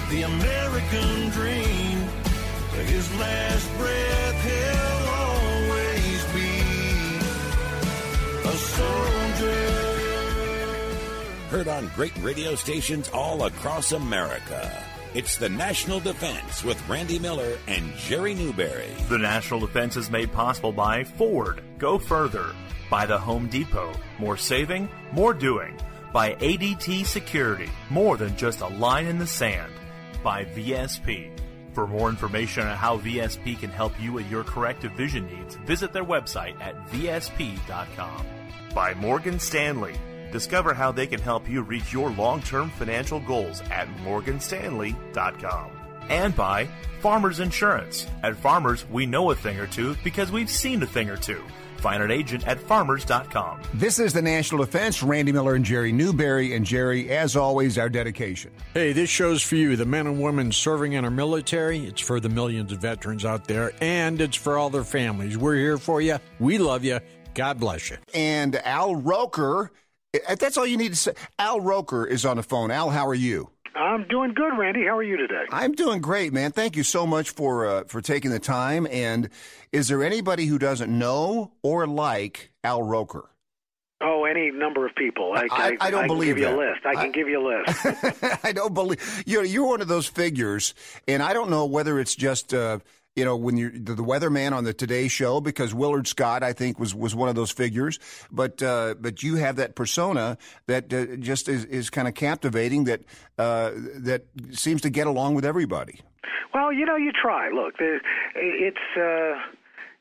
the American dream. To his last breath, he'll always be a soldier. Heard on great radio stations all across America. It's the National Defense with Randy Miller and Jerry Newberry. The National Defense is made possible by Ford, Go Further, by the Home Depot, more saving, more doing, by ADT Security, more than just a line in the sand, by VSP. For more information on how VSP can help you with your corrective vision needs, visit their website at VSP.com. By Morgan Stanley. Discover how they can help you reach your long-term financial goals at morganstanley.com. And by Farmers Insurance. At Farmers, we know a thing or two because we've seen a thing or two. Find an agent at farmers.com. This is the National Defense. Randy Miller and Jerry Newberry. And Jerry, as always, our dedication. Hey, this show's for you, the men and women serving in our military. It's for the millions of veterans out there, and it's for all their families. We're here for you. We love you. God bless you. And Al Roker, that's all you need to say. Al Roker is on the phone. Al, how are you? I'm doing good, Randy. How are you today? I'm doing great, man. Thank you so much for taking the time. And is there anybody who doesn't know or like Al Roker? Oh, any number of people. I don't believe that. I can give you a list. I don't believe you're one of those figures, and I don't know whether it's just when you're the weatherman on the Today Show, because Willard Scott, I think, was one of those figures. But you have that persona that just is kind of captivating, that seems to get along with everybody. Well, you try. Look,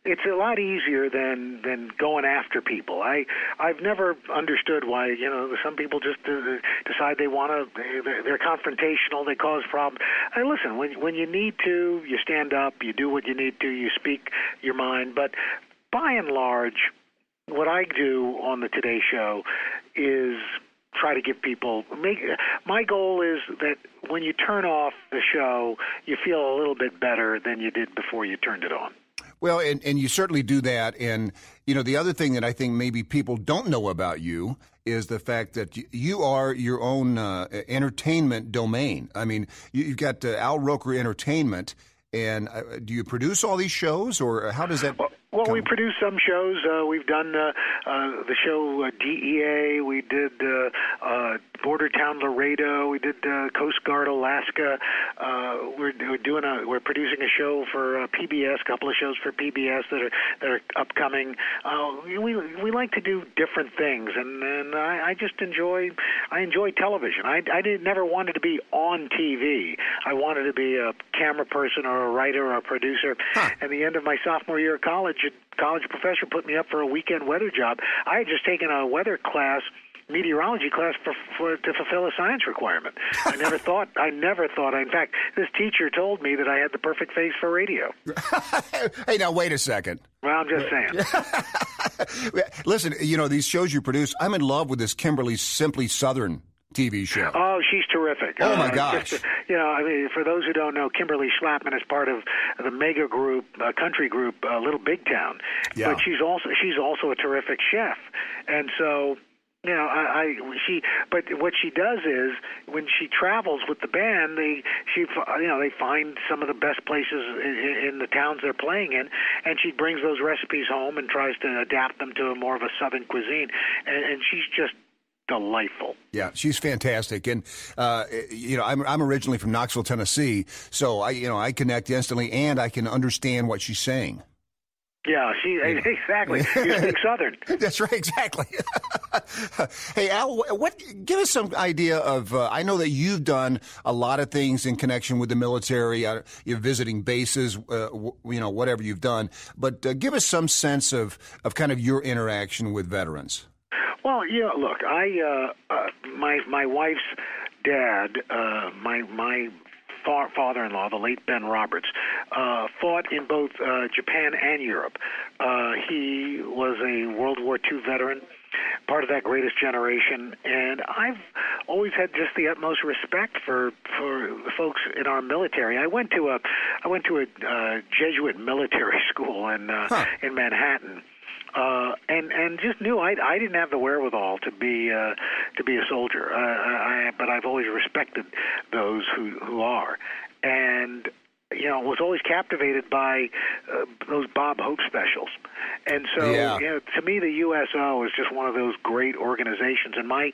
it's a lot easier than going after people. I've never understood why some people just decide they want to. They're confrontational. They cause problems. Listen, when you need to, you stand up. You do what you need to. You speak your mind. But by and large, what I do on the Today Show is try to give people my goal is that when you turn off the show, you feel a little bit better than you did before you turned it on. Well, and you certainly do that. And, the other thing that I think maybe people don't know about you is the fact that you are your own entertainment domain. I mean, you've got Al Roker Entertainment. And do you produce all these shows, or how does that Well, we produce some shows. We've done the show DEA. We did Border Town Laredo. We did Coast Guard Alaska. We're producing a show for PBS. A couple of shows for PBS that are upcoming. We like to do different things, and I just enjoy television. I never wanted to be on TV. I wanted to be a camera person or a writer or a producer. At the end of my sophomore year of college, a college professor put me up for a weekend weather job. I had just taken a weather class, meteorology class, to fulfill a science requirement. I never thought. In fact, this teacher told me that I had the perfect face for radio. Hey, now wait a second. Well, I'm just saying. Listen, these shows you produce, I'm in love with this Kimberly Simply Southern TV show. Oh, she's terrific. Oh, my gosh. For those who don't know, Kimberly Schlapman is part of the mega group, country group, Little Big Town. Yeah. But she's also a terrific chef. And so, but what she does is when she travels with the band, they find some of the best places in the towns they're playing in, and she brings those recipes home and tries to adapt them to more of a Southern cuisine. And she's just delightful. Yeah, she's fantastic, and I'm originally from Knoxville, Tennessee, so I connect instantly, and I can understand what she's saying. Yeah, exactly. You speak Southern. That's right, exactly. Hey, Al, give us some idea of. I know that you've done a lot of things in connection with the military. You're visiting bases, whatever you've done, but give us some sense of kind of your interaction with veterans. Well, look, my wife's dad, my father-in-law, the late Ben Roberts, fought in both Japan and Europe. He was a World War II veteran, part of that greatest generation, and I've always had just the utmost respect for the folks in our military. I went to a Jesuit military school in Manhattan. and just knew I didn't have the wherewithal to be a soldier. But I've always respected those who are, and was always captivated by those Bob Hope specials. And so, to me, the USO is just one of those great organizations. And my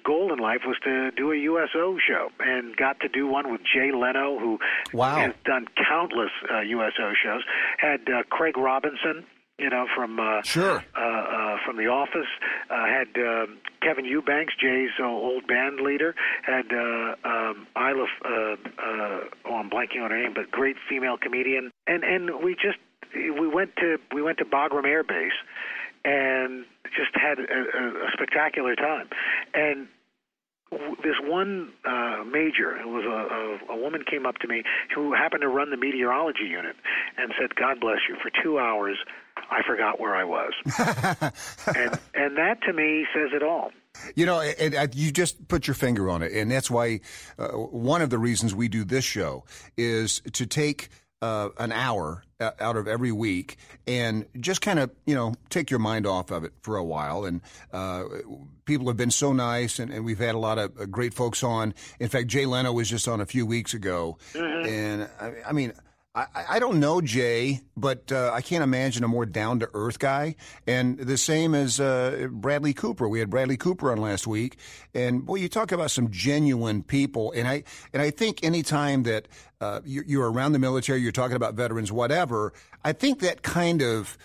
goal in life was to do a USO show, and got to do one with Jay Leno, who has done countless USO shows. Had Craig Robinson, from The Office. Had Kevin Eubanks, Jay's old band leader. Had Isla, I'm blanking on her name, but great female comedian. And we went to Bagram Air Base and just had a spectacular time. And this one major, it was a woman came up to me who happened to run the meteorology unit and said, "God bless you, for 2 hours I forgot where I was." and that to me says it all. You just put your finger on it, and that's why one of the reasons we do this show is to take an hour out of every week and just kind of, take your mind off of it for a while. And people have been so nice, and we've had a lot of great folks on. In fact, Jay Leno was just on a few weeks ago. Mm-hmm. And I mean, I don't know Jay, but I can't imagine a more down-to-earth guy. And the same as Bradley Cooper. We had Bradley Cooper on last week. And, boy, you talk about some genuine people. And I think any time that you're around the military, you're talking about veterans, whatever, I think that kind of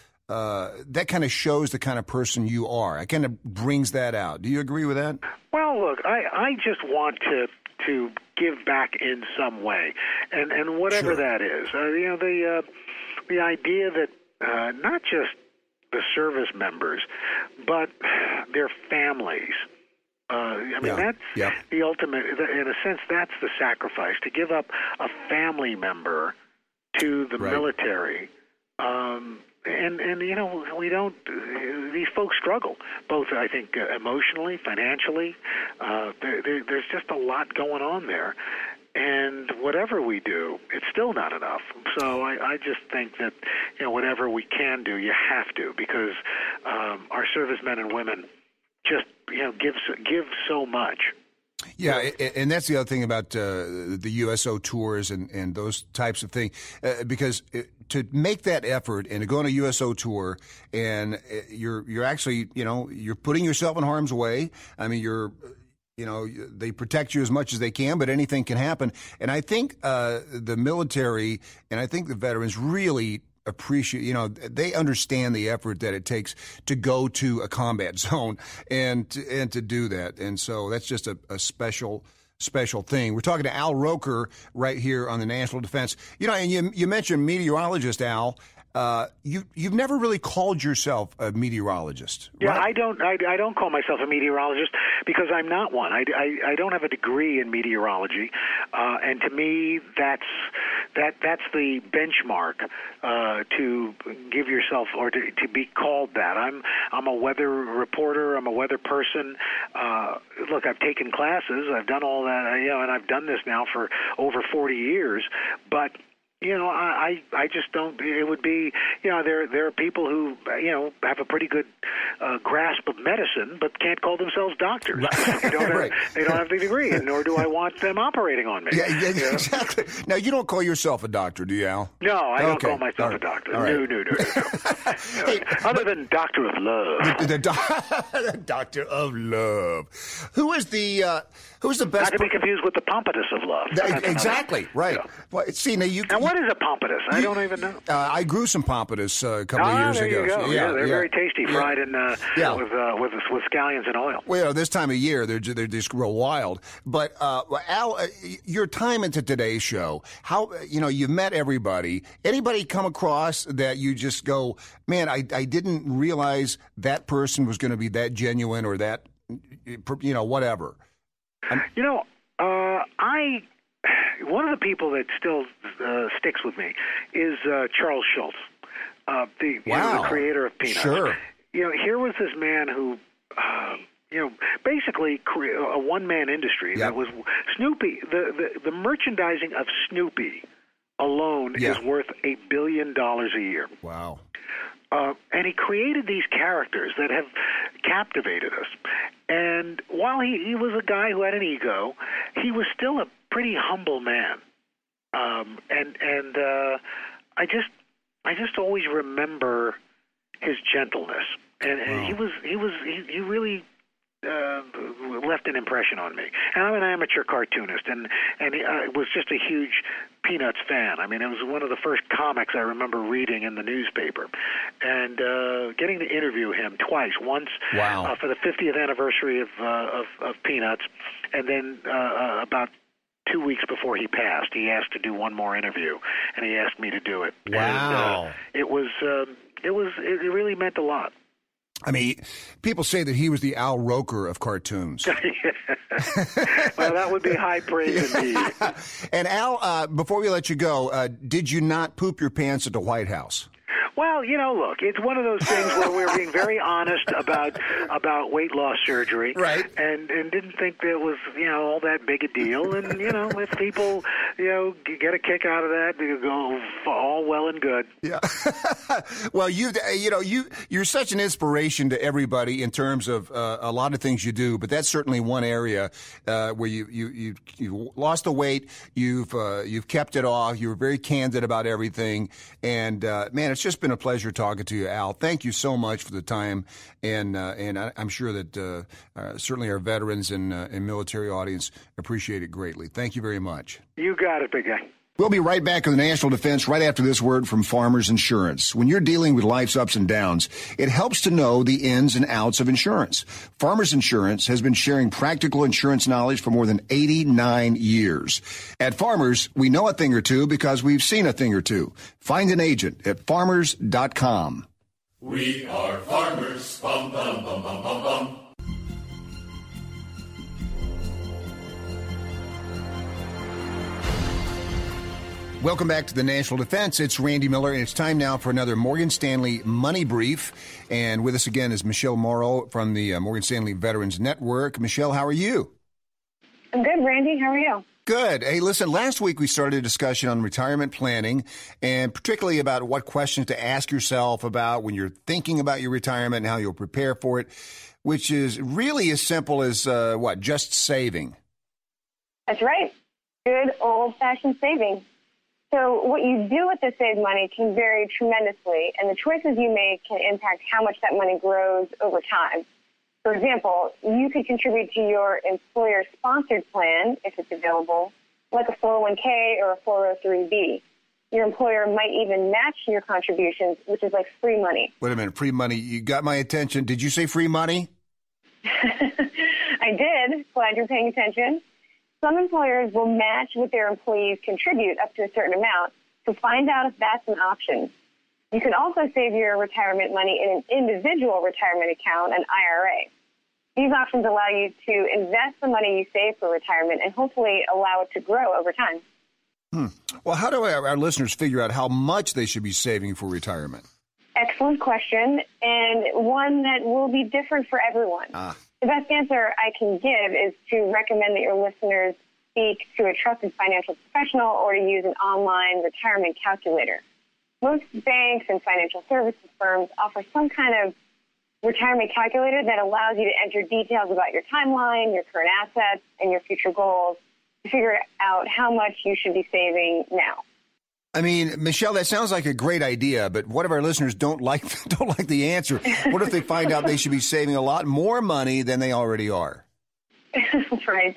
shows the kind of person you are. It kind of brings that out. Do you agree with that? Well, look, I just want to give back in some way, and whatever that is. The idea that not just the service members, but their families. That's the ultimate. In a sense, that's the sacrifice, to give up a family member to the military. And we don't. These folks struggle, both I think emotionally, financially. There's just a lot going on there, and whatever we do, it's still not enough. So I just think that whatever we can do, you have to, because our servicemen and women just give so much. Yeah, and that's the other thing about the USO tours and those types of things, because to make that effort and to go on a USO tour, and you're actually, you're putting yourself in harm's way. I mean, they protect you as much as they can, but anything can happen. And I think the military and I think the veterans really appreciate, they understand the effort that it takes to go to a combat zone and to do that. And so that's just a special thing. We're talking to Al Roker right here on the National Defense. And you mentioned meteorologist, Al. You've never really called yourself a meteorologist, right? Yeah, I don't call myself a meteorologist because I'm not one. I don't have a degree in meteorology, and to me that's the benchmark to give yourself or to be called that. I'm a weather reporter. I'm a weather person. Look, I've taken classes. I've done all that. And I've done this now for over 40 years, but. I just don't. It would be, there are people who, have a pretty good grasp of medicine, but can't call themselves doctors. Right. They don't have the degree, and nor do I want them operating on me. Yeah, exactly. Now, you don't call yourself a doctor, do you, Al? No, I don't call myself a doctor. Right. No. Other than Doctor of Love. The Doctor of Love. Who's the best? Not to be confused with the Pompatus of Love. Exactly. Right. Yeah. Well, see, now Now, what is a pompatus? I don't even know. I grew some pompous a couple of years ago. There you go. Yeah, they're very tasty, fried in with scallions and oil. Well, this time of year they're just real wild. But Al, your time into today's show, how you've met everybody. Anybody come across that you just go, man, I didn't realize that person was going to be that genuine or that whatever. One of the people that still sticks with me is Charles Schultz, the creator of Peanuts. Sure. Here was this man who, basically a one-man industry that was Snoopy. The merchandising of Snoopy alone is worth $1 billion a year. Wow. And he created these characters that have captivated us. And while he was a guy who had an ego, he was still a pretty humble man. I just always remember his gentleness, and wow. he really left an impression on me. And I'm an amateur cartoonist, and I was just a huge Peanuts fan. I mean, it was one of the first comics I remember reading in the newspaper, and getting to interview him twice. Once wow. For the 50th anniversary of Peanuts, and then about 2 weeks before he passed, he asked to do one more interview, and he asked me to do it. Wow! And, it really meant a lot. I mean, people say that he was the Al Roker of cartoons. Well, that would be high praise indeed. And Al, before we let you go, did you not poop your pants at the White House? Well, look, it's one of those things where we're being very honest about weight loss surgery, right? And didn't think that was all that big a deal. And if people get a kick out of that, they go all well and good. Yeah. Well, you're such an inspiration to everybody in terms of a lot of things you do, but that's certainly one area where you lost the weight, you've kept it off, you were very candid about everything, and man, it's just been a pleasure talking to you, Al. Thank you so much for the time, and I'm sure that certainly our veterans and military audience appreciate it greatly. Thank you very much. You got it, big guy. We'll be right back with the National Defense right after this word from Farmers Insurance. When you're dealing with life's ups and downs, it helps to know the ins and outs of insurance. Farmers Insurance has been sharing practical insurance knowledge for more than 89 years. At Farmers, we know a thing or two because we've seen a thing or two. Find an agent at farmers.com. We are farmers. Bum, bum, bum, bum, bum, bum. Welcome back to the National Defense. It's Randy Miller, and it's time now for another Morgan Stanley Money Brief. And with us again is Michelle Morrow from the Morgan Stanley Veterans Network. Michelle, how are you? I'm good, Randy. How are you? Good. Hey, listen, last week we started a discussion on retirement planning, and particularly about what questions to ask yourself about when you're thinking about your retirement and how you'll prepare for it, which is really as simple as, just saving. That's right. Good old-fashioned saving. So what you do with the saved money can vary tremendously, and the choices you make can impact how much that money grows over time. For example, you could contribute to your employer-sponsored plan, if it's available, like a 401k or a 403b. Your employer might even match your contributions, which is like free money. Wait a minute, free money. You got my attention. Did you say free money? I did. Glad you're paying attention. Some employers will match what their employees contribute up to a certain amount, so find out if that's an option. You can also save your retirement money in an individual retirement account, an IRA. These options allow you to invest the money you save for retirement and hopefully allow it to grow over time. Well, how do our listeners figure out how much they should be saving for retirement? Excellent question, and one that will be different for everyone. The best answer I can give is to recommend that your listeners speak to a trusted financial professional or to use an online retirement calculator. Most banks and financial services firms offer some kind of retirement calculator that allows you to enter details about your timeline, your current assets, and your future goals to figure out how much you should be saving now. I mean, Michelle, that sounds like a great idea, but what if our listeners don't like the answer? What if they find out they should be saving a lot more money than they already are? Right.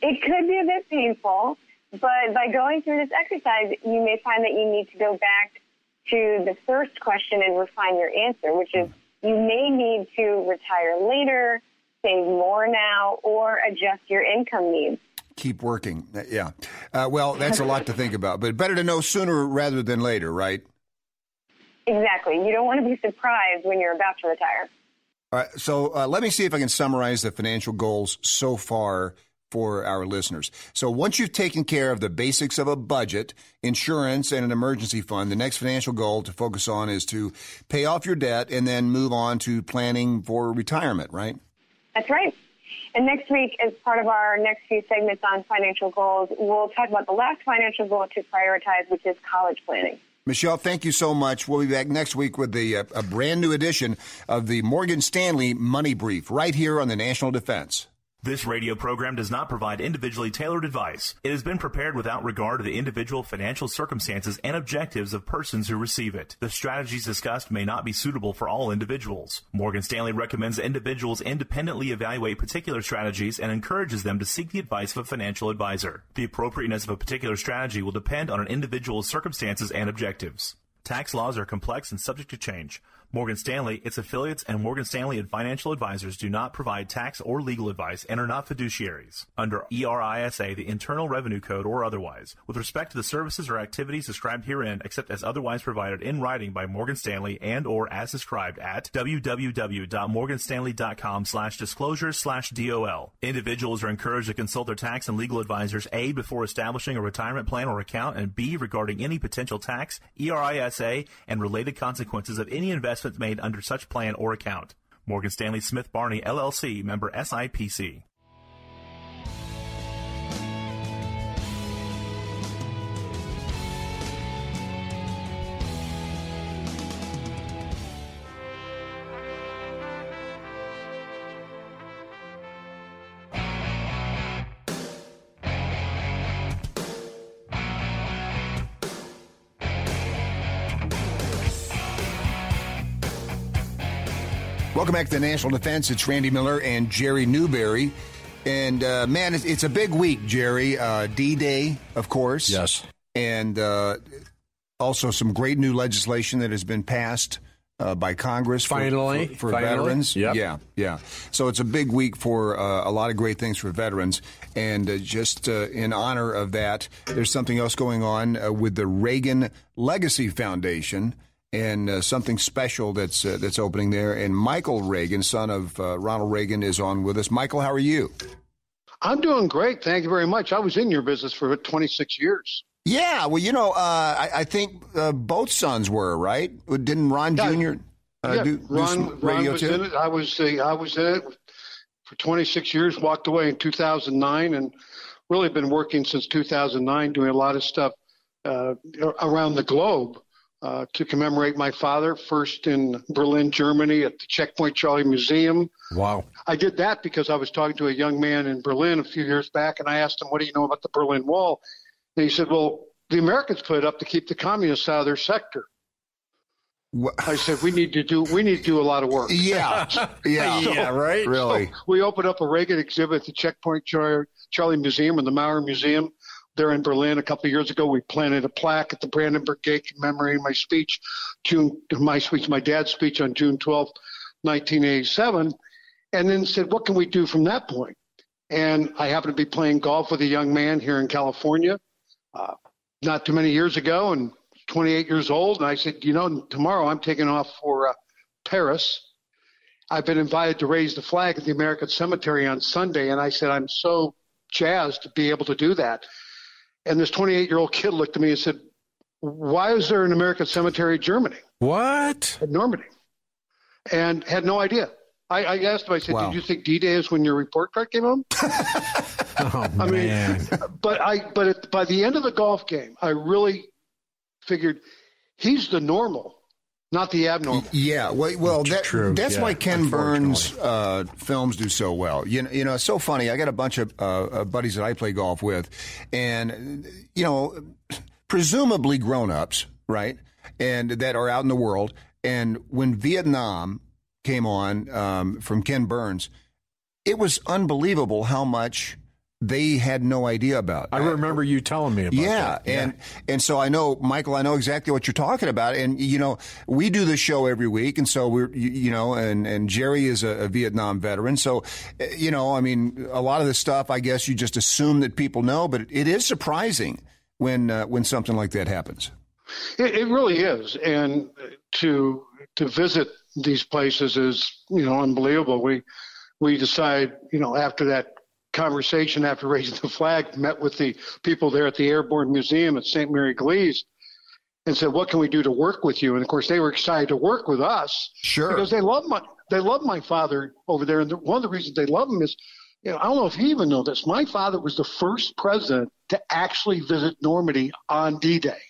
It could be a bit painful, but by going through this exercise, you may find that you need to go back to the first question and refine your answer, which is you may need to retire later, save more now, or adjust your income needs. Keep working. Yeah. Well, that's a lot to think about, but better to know sooner rather than later, right? Exactly. You don't want to be surprised when you're about to retire. All right. So let me see if I can summarize the financial goals so far for our listeners. So once you've taken care of the basics of a budget, insurance, and an emergency fund, the next financial goal to focus on is to pay off your debt and then move on to planning for retirement, right? That's right. And next week, as part of our next few segments on financial goals, we'll talk about the last financial goal to prioritize, which is college planning. Michelle, thank you so much. We'll be back next week with a brand new edition of the Morgan Stanley Money Brief right here on the National Defense. This radio program does not provide individually tailored advice. It has been prepared without regard to the individual financial circumstances and objectives of persons who receive it. The strategies discussed may not be suitable for all individuals. Morgan Stanley recommends that individuals independently evaluate particular strategies and encourages them to seek the advice of a financial advisor. The appropriateness of a particular strategy will depend on an individual's circumstances and objectives. Tax laws are complex and subject to change. Morgan Stanley, its affiliates, and Morgan Stanley and financial advisors do not provide tax or legal advice and are not fiduciaries under ERISA, the Internal Revenue Code, or otherwise, with respect to the services or activities described herein, except as otherwise provided in writing by Morgan Stanley and or as described at www.morganstanley.com/disclosures/DOL. Individuals are encouraged to consult their tax and legal advisors, A, before establishing a retirement plan or account, and B, regarding any potential tax, ERISA, and related consequences of any investment made under such plan or account. Morgan Stanley Smith Barney, LLC, member SIPC. Welcome back to the National Defense. It's Randy Miller and Jerry Newberry. And, man, it's a big week, Jerry. D-Day, of course. Yes. And also some great new legislation that has been passed by Congress finally for veterans. Yep. Yeah. So it's a big week for a lot of great things for veterans. And just in honor of that, there's something else going on with the Reagan Legacy Foundation. And something special that's opening there. And Michael Reagan, son of Ronald Reagan, is on with us. Michael, how are you? I'm doing great. Thank you very much. I was in your business for 26 years. Yeah. Well, I think both sons were, right? Didn't Ron Jr. do some radio was too? in it. I was in it for 26 years, walked away in 2009, and really been working since 2009, doing a lot of stuff around the globe. To commemorate my father, first in Berlin, Germany, at the Checkpoint Charlie Museum. Wow. I did that because I was talking to a young man in Berlin a few years back, and I asked him, what do you know about the Berlin Wall? And he said, well, the Americans put it up to keep the communists out of their sector. I said, we need to do a lot of work. Yeah. Yeah, right? Really? So we opened up a Reagan exhibit at the Checkpoint Charlie Museum and the Mauer Museum. There in Berlin a couple of years ago, we planted a plaque at the Brandenburg Gate commemorating my dad's speech on June 12, 1987, and then said, what can we do from that point? And I happened to be playing golf with a young man here in California not too many years ago, and 28 years old, and I said, tomorrow I'm taking off for Paris. I've been invited to raise the flag at the American Cemetery on Sunday, and I said, I'm so jazzed to be able to do that. And this 28-year-old kid looked at me and said, why is there an American cemetery in Germany? What? At Normandy. And had no idea. I asked him, I said, Wow. Did you think D-Day is when your report card came home? Man. But by the end of the golf game, I really figured he's the normal, not the abnormal. Yeah, well, True. that's Yeah, why Ken Burns' films do so well. It's so funny. I got a bunch of buddies that I play golf with, and presumably grown-ups, right, and that are out in the world. And when Vietnam came on from Ken Burns, it was unbelievable how much they had no idea about. I remember you telling me about that. And so I know, Michael, I know exactly what you're talking about. And, we do this show every week. And so and Jerry is a Vietnam veteran. So, a lot of this stuff, I guess you just assume that people know, but it is surprising when something like that happens. It really is. And to visit these places is, unbelievable. We decide, after that conversation, after raising the flag, met with the people there at the Airborne Museum at St. Mary Glees and said, what can we do to work with you? And of course they were excited to work with us. Sure. Because they love my father over there. And one of the reasons they love him is, I don't know if you even know this, my father was the first president to actually visit Normandy on D-Day.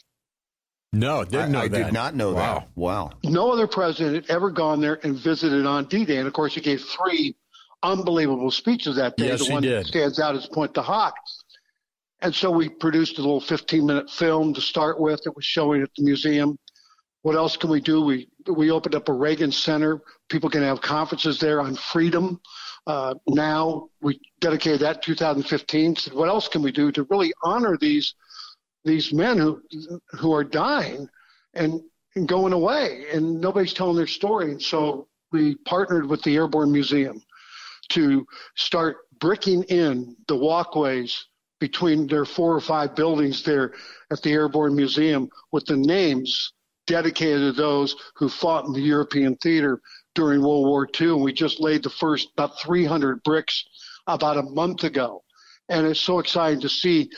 No, didn't know that. I did not know that. Wow. No other president had ever gone there and visited on D-Day. And, of course, he gave 3 unbelievable speeches that day. Yes, the one that stands out is Point to Hawk. And so we produced a little 15-minute film to start with that was showing at the museum. What else can we do? We opened up a Reagan Center. People can have conferences there on freedom. Now we dedicated that in 2015. Said, what else can we do to really honor these men who are dying and going away, and nobody's telling their story? And so we partnered with the Airborne Museum to start bricking in the walkways between their 4 or 5 buildings there at the Airborne Museum with the names dedicated to those who fought in the European theater during World War II. And we just laid the first about 300 bricks about a month ago. And it's so exciting to see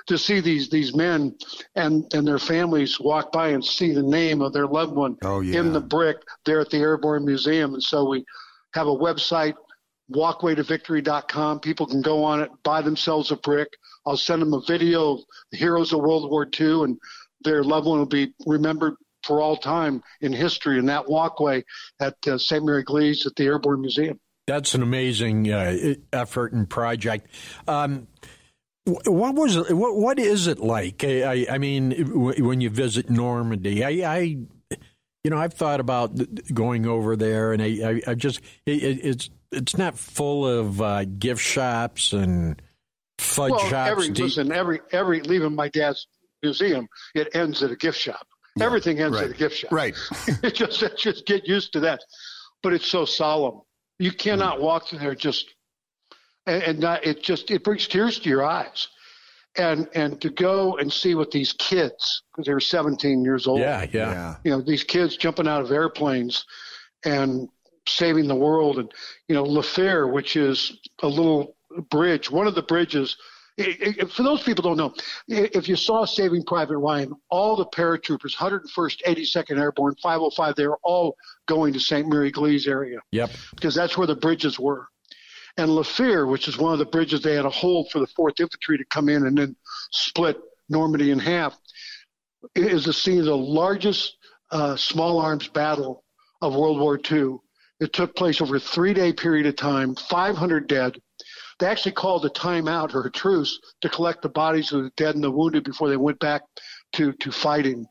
these men and their families walk by and see the name of their loved one in the brick there at the Airborne Museum. And so we have a website, walkwaytovictory.com. People can go on it, buy themselves a brick. I'll send them a video of the heroes of World War II, and their loved one will be remembered for all time in history in that walkway at St. Mary Glees at the Airborne Museum. That's an amazing effort and project. What is it like? I mean, when you visit Normandy, I've thought about going over there, and I just it's not full of gift shops and fudge shops. Every leaving my dad's museum, it ends at a gift shop. Yeah, everything ends at a gift shop. Right. It's just get used to that. But it's so solemn. You cannot walk through there it brings tears to your eyes. And to go and see what these kids, because they were 17 years old. Yeah. These kids jumping out of airplanes and saving the world. And, LaFaire, which is a little bridge, one of the bridges. For those people who don't know, if you saw Saving Private Ryan, all the paratroopers, 101st, 82nd Airborne, 505, they were all going to St. Mary Glees area. Yep. Because that's where the bridges were. And LaFaire, which is one of the bridges they had a hold for the 4th Infantry to come in and then split Normandy in half, is the scene of the largest small arms battle of World War II. It took place over a 3-day period of time, 500 dead. They actually called a timeout or a truce to collect the bodies of the dead and the wounded before they went back to fighting.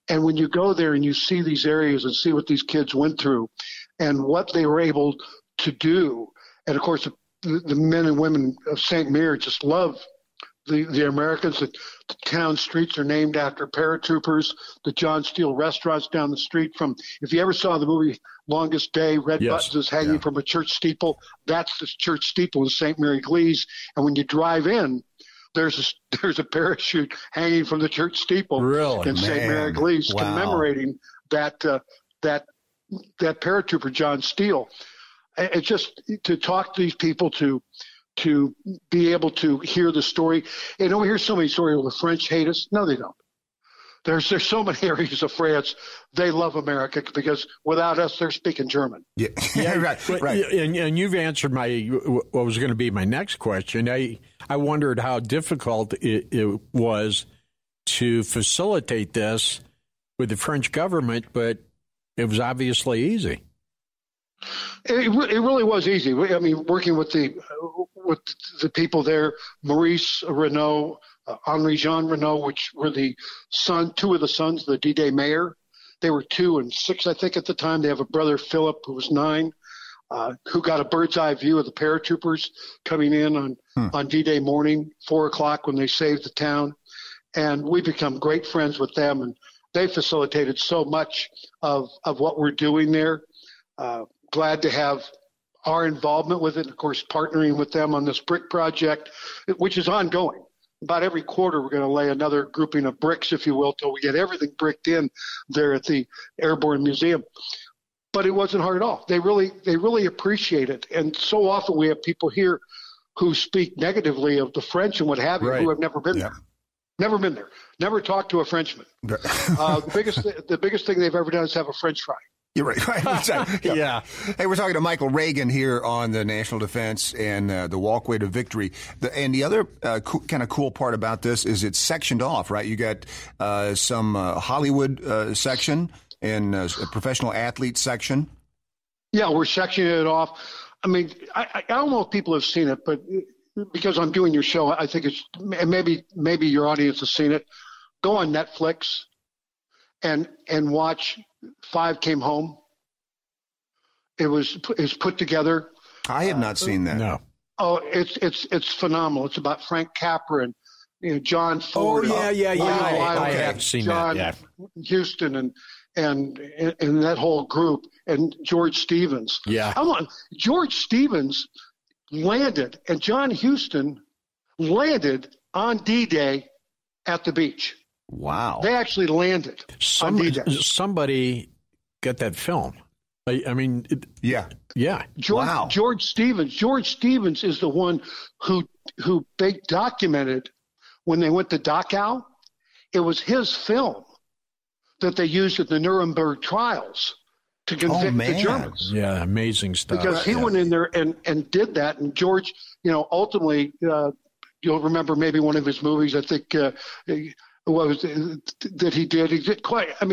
And when you go there and you see these areas and see what these kids went through and what they were able to do, and, of course, the men and women of St. Mary just love the Americans. The town streets are named after paratroopers. The John Steele restaurants down the street from – if you ever saw the movie Longest Day, Red Buttons is hanging from a church steeple. That's the church steeple in St. Mary Glees. And when you drive in, there's a parachute hanging from the church steeple in St. Mary Glees commemorating that paratrooper John Steele. It's just to talk to these people, to be able to hear the story. We hear so many stories. Well, the French hate us. No, they don't. There's so many areas of France. They love America because without us, they're speaking German. Yeah, right. And you've answered what was going to be my next question. I wondered how difficult it was to facilitate this with the French government, but it was obviously easy. It really was easy. I mean, working with the people there, Maurice Renault, Henri Jean Renault, which were two of the sons of the D-Day mayor. They were 2 and 6, I think, at the time. They have a brother, Philip, who was 9, who got a bird's eye view of the paratroopers coming in on D-Day morning, 4 o'clock, when they saved the town. And we become great friends with them, and they facilitated so much of what we're doing there. Glad to have our involvement with it, of course, partnering with them on this brick project, which is ongoing. About every quarter, we're going to lay another grouping of bricks, if you will, till we get everything bricked in there at the Airborne Museum. But it wasn't hard at all. They really appreciate it. And so often we have people here who speak negatively of the French and what have you, who have never been there. Never been there. Never talked to a Frenchman. The biggest thing they've ever done is have a French fry. You're right. Yeah. Hey, we're talking to Michael Reagan here on the National Defense and the Walkway to Victory. And the other kind of cool part about this is it's sectioned off, right? You got some Hollywood section and a professional athlete section. Yeah, we're sectioning it off. I mean, I don't know if people have seen it, but because I'm doing your show, I think it's maybe your audience has seen it. Go on Netflix and watch 5 Came Home. It's put together. I have not seen that. No. Oh, it's phenomenal. It's about Frank Capra and John Ford. Oh yeah. I have seen John that. Yeah. Houston and that whole group and George Stevens. Yeah. George Stevens landed and John Houston landed on D-Day at the beach. Wow. They actually landed on D-Day. Somebody got that film. I mean, yeah. George Stevens is the one who they documented when they went to Dachau. It was his film that they used at the Nuremberg trials to convict the Germans. Yeah, amazing stuff. Because he went in there and did that. And George, ultimately, you'll remember maybe one of his movies, I think, what was that he did? He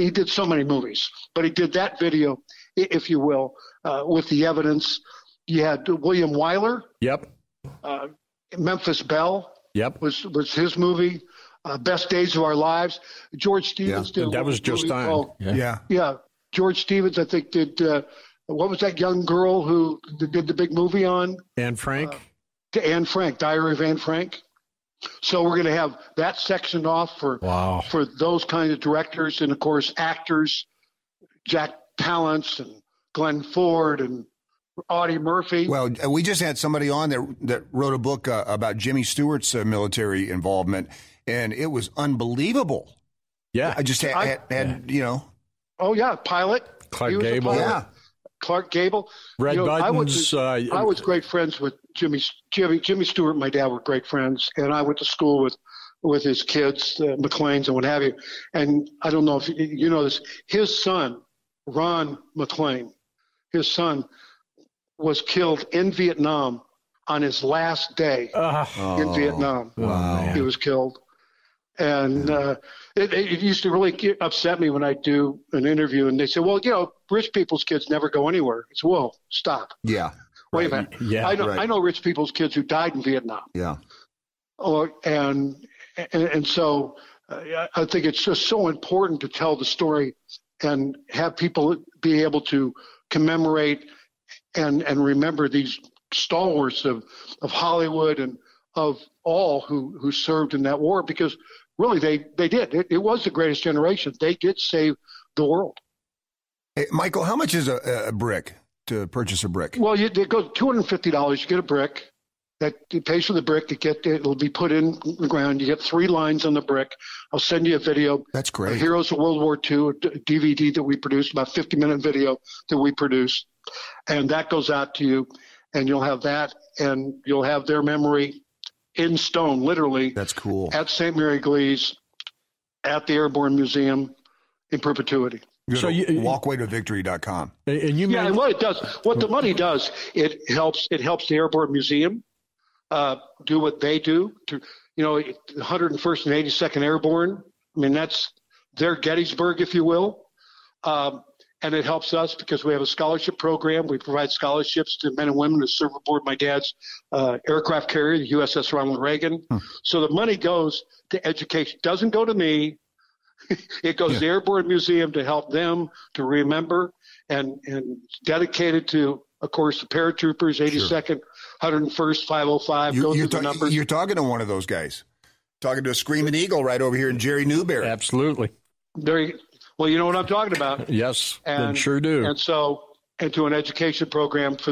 did so many movies, but he did that video, if you will, with the evidence. You had William Wyler. Yep. Memphis Belle. Yep. Was his movie. Best Days of Our Lives. George Stevens did. That was just on. Yeah. George Stevens, I think, did. What was that young girl who did the big movie on? Anne Frank. Anne Frank, Diary of Anne Frank. So we're going to have that sectioned off for those kinds of directors and, of course, actors, Jack Palance and Glenn Ford and Audie Murphy. Well, we just had somebody on that wrote a book about Jimmy Stewart's military involvement, and it was unbelievable. Yeah. I just had Oh, yeah, pilot. Clark Gable. Yeah. Clark Gable. Red Buttons. I was great friends with Jimmy Stewart and my dad were great friends, and I went to school with his kids, McLean's and what have you. And I don't know if you know this. His son, Ron McLean, his son was killed in Vietnam on his last day in Vietnam. Wow. He was killed. And it used to really upset me when I do an interview and they say, well, rich people's kids never go anywhere. It's, whoa, stop. Yeah. Wait a minute. Yeah, I know rich people's kids who died in Vietnam. Yeah. And so I think it's just so important to tell the story and have people be able to commemorate and remember these stalwarts of Hollywood and of all who served in that war, because really they did. It was the greatest generation. They did save the world. Hey, Michael, how much is a brick to purchase a brick? Well, it goes $250. You get a brick. That it pays for the brick. It'll be put in the ground. You get 3 lines on the brick. I'll send you a video. That's great. Heroes of World War II, a DVD that we produced, about 50-minute video that we produced. And that goes out to you. And you'll have that. And you'll have their memory in stone, literally. That's cool. At St. Mary Glees, at the Airborne Museum, in perpetuity. So walkwaytovictory.com. And what it does, what the money does, it helps the Airborne Museum do what they do. To 101st and 82nd Airborne. I mean, that's their Gettysburg, if you will. And it helps us because we have a scholarship program. We provide scholarships to men and women who serve aboard my dad's aircraft carrier, the USS Ronald Reagan. So the money goes to education. It doesn't go to me. It goes to the Airborne Museum to help them to remember, and dedicated to, of course, the paratroopers, 82nd, 101st, 505. Those are the numbers. You're talking to one of those guys. Talking to a Screaming Eagle right over here in Jerry Newberry. Absolutely. Well, you know what I'm talking about. Yes, I sure do. And to an education program for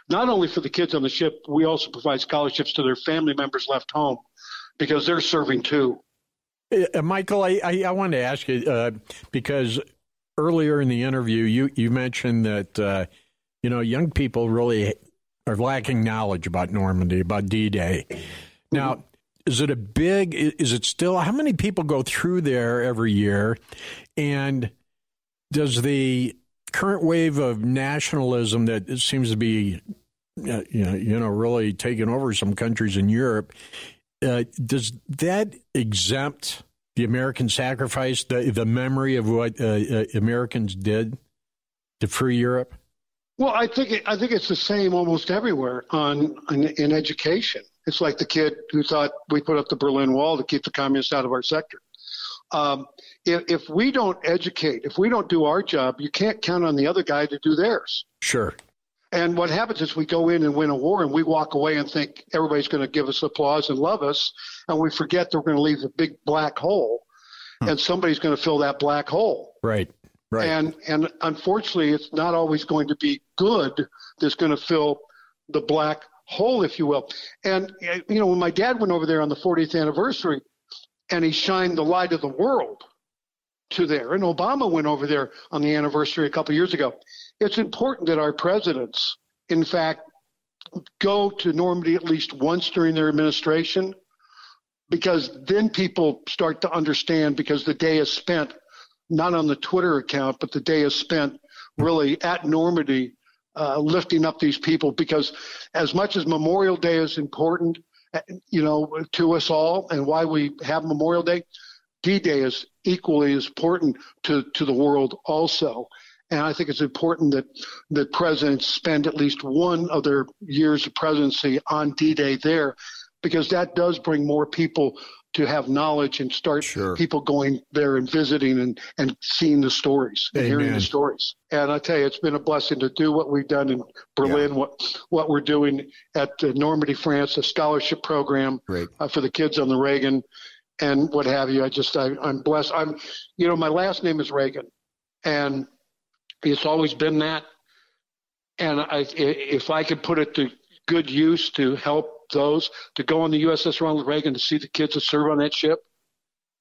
not only for the kids on the ship, we also provide scholarships to their family members left home because they're serving too. Michael, I wanted to ask you, because earlier in the interview, you mentioned that, young people really are lacking knowledge about Normandy, about D-Day. Now, is it still, how many people go through there every year? And does the current wave of nationalism that seems to be, really taking over some countries in Europe, does that exempt the American sacrifice, the memory of what Americans did to free Europe? Well, I think it's the same almost everywhere in education. It's like the kid who thought we put up the Berlin Wall to keep the communists out of our sector. If we don't educate, if we don't do our job, you can't count on the other guy to do theirs. Sure. And what happens is we go in and win a war and we walk away and think everybody's going to give us applause and love us. And we forget that we're going to leave a big black hole and somebody's going to fill that black hole. Right. Right. And unfortunately, it's not always going to be good that's going to fill the black hole, if you will. And, when my dad went over there on the 40th anniversary and he shined the light of the world to there, and Obama went over there on the anniversary a couple of years ago, it's important that our presidents, in fact, go to Normandy at least once during their administration, because then people start to understand, because the day is spent not on the Twitter account, but the day is spent really at Normandy, lifting up these people, because as much as Memorial Day is important, to us all and why we have Memorial Day, D-Day is equally as important to the world also. And I think it's important that presidents spend at least one of their years of presidency on D-Day there, because that does bring more people to have knowledge and start people going there and visiting and seeing the stories and hearing the stories. And I tell you, it's been a blessing to do what we've done in Berlin, what we're doing at Normandy, France, a scholarship program for the kids on the Reagan and what have you. I'm blessed. My last name is Reagan, and it's always been that. And if I could put it to good use to help those to go on the USS Ronald Reagan, to see the kids that serve on that ship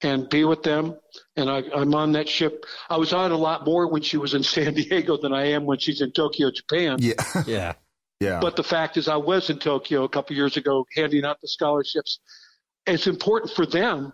and be with them. And I'm on that ship. I was on a lot more when she was in San Diego than I am when she's in Tokyo, Japan. Yeah. But the fact is, I was in Tokyo a couple of years ago handing out the scholarships. It's important for them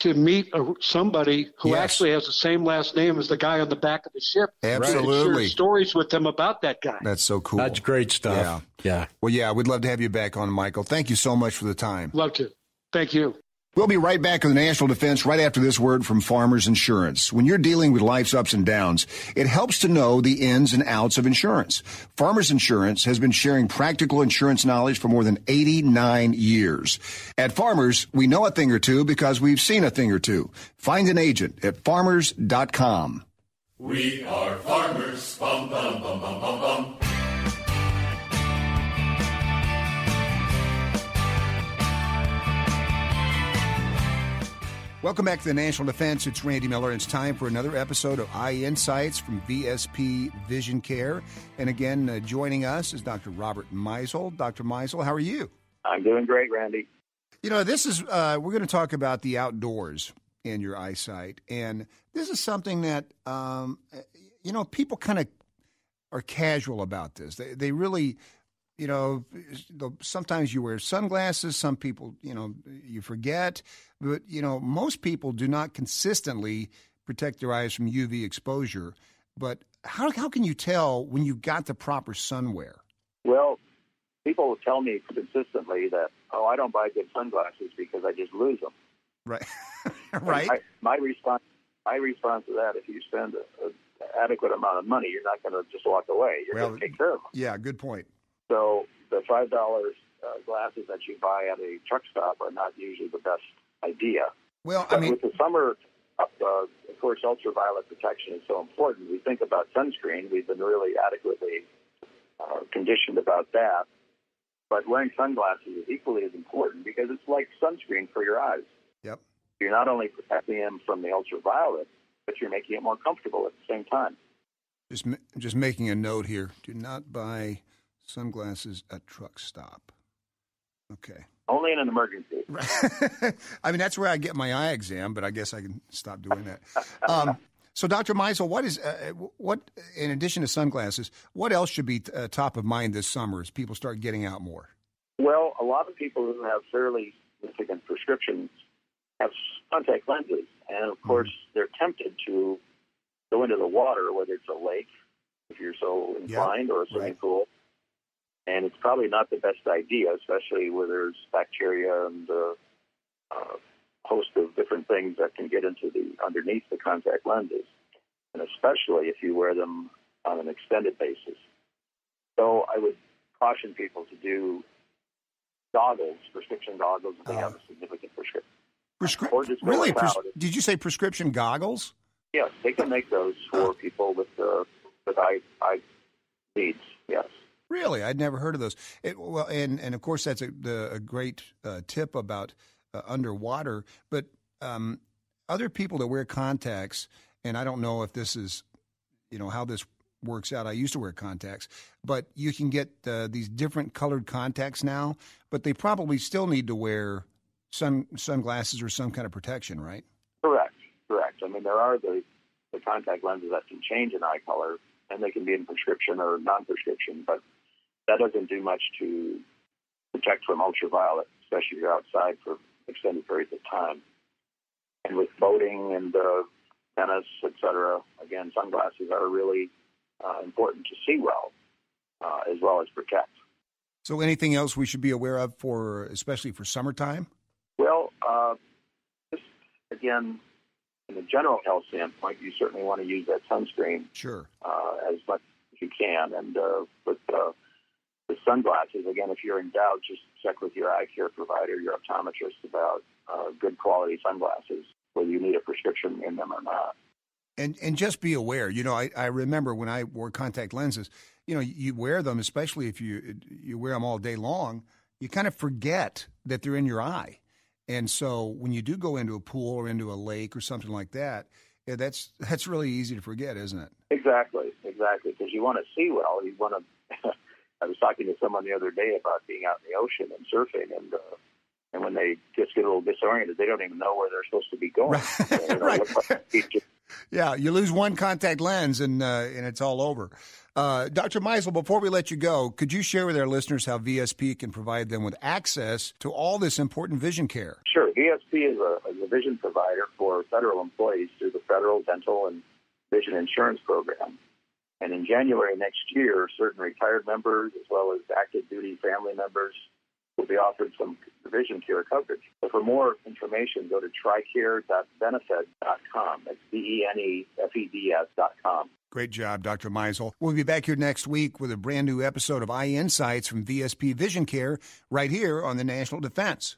to meet somebody who actually has the same last name as the guy on the back of the ship. Absolutely. And share stories with them about that guy. That's so cool. That's great stuff. Yeah. Well, we'd love to have you back on, Michael. Thank you so much for the time. Love to. Thank you. We'll be right back with the National Defense right after this word from Farmers Insurance. When you're dealing with life's ups and downs, it helps to know the ins and outs of insurance. Farmers Insurance has been sharing practical insurance knowledge for more than 89 years. At Farmers, we know a thing or two because we've seen a thing or two. Find an agent at farmers.com. We are farmers. Bum, bum, bum, bum, bum, bum. Welcome back to the National Defense. It's Randy Miller. It's time for another episode of Eye Insights from VSP Vision Care. And again, joining us is Dr. Robert Meisel. Dr. Meisel, how are you? I'm doing great, Randy. This is, we're going to talk about the outdoors and your eyesight. And this is something that, people kind of are casual about this. They really, sometimes you wear sunglasses. Some people, you forget. But, most people do not consistently protect their eyes from UV exposure. But how can you tell when you've got the proper sunwear? Well, people will tell me consistently that, I don't buy good sunglasses because I just lose them. Right. Right. My response to that, if you spend an adequate amount of money, you're not going to just walk away. You're going to take care of them. Yeah, good point. So the $5 glasses that you buy at a truck stop are not usually the best idea. Well, with the summer, of course, ultraviolet protection is so important. We think about sunscreen. We've been really adequately conditioned about that. But wearing sunglasses is equally as important because it's like sunscreen for your eyes. Yep. You're not only protecting them from the ultraviolet, but you're making it more comfortable at the same time. Just making a note here. Do not buy sunglasses at truck stop. Okay. Only in an emergency. I mean, that's where I get my eye exam, but I guess I can stop doing that. So, Dr. Meisel, what in addition to sunglasses, what else should be top of mind this summer as people start getting out more? Well, a lot of people who have fairly significant prescriptions have contact lenses, and of course, they're tempted to go into the water, whether it's a lake if you're so inclined, or a swimming pool. And it's probably not the best idea, especially where there's bacteria and a host of different things that can get into underneath the contact lenses, and especially if you wear them on an extended basis. So I would caution people to do goggles, prescription goggles, if they have a significneed prescription. Really? Did you say prescription goggles? Yes, they can make those for people with eye needs. Yes. Really, I'd never heard of those. And of course that's a great tip about underwater. But other people that wear contacts, and I don't know if this is, how this works out. I used to wear contacts, but you can get these different colored contacts now. But they probably still need to wear sunglasses or some kind of protection, right? Correct. I mean, there are the contact lenses that can change an eye color, and they can be in prescription or non-prescription, but that doesn't do much to protect from ultraviolet, especially if you're outside for extended periods of time. And with boating and tennis, etc., again, sunglasses are really important to see well as protect. So anything else we should be aware of especially for summertime? Well, just again, in a general health standpoint, you certainly want to use that sunscreen as much as you can. And with sunglasses, again, if you're in doubt, just check with your eye care provider, your optometrist, about good quality sunglasses, whether you need a prescription in them or not. And just be aware. I remember when I wore contact lenses, you wear them, especially if you wear them all day long, you kind of forget that they're in your eye. And so when you do go into a pool or into a lake or something like that, that's really easy to forget, isn't it? Exactly, because you want to see well. You want to. I was talking to someone the other day about being out in the ocean and surfing, and when they just get a little disoriented, they don't even know where they're supposed to be going. Right. Yeah, you lose one contact lens and it's all over. Dr. Meisel, before we let you go, could you share with our listeners how VSP can provide them with access to all this important vision care? Sure. VSP is a vision provider for federal employees through the Federal Dental and Vision Insurance Program. And in January next year, certain retired members as well as active duty family members will be offered some vision care coverage. So for more information, go to tricare.benefed.com. That's BENEFEDS.com. Great job, Dr. Meisel. We'll be back here next week with a brand new episode of Eye Insights from VSP Vision Care right here on the National Defense.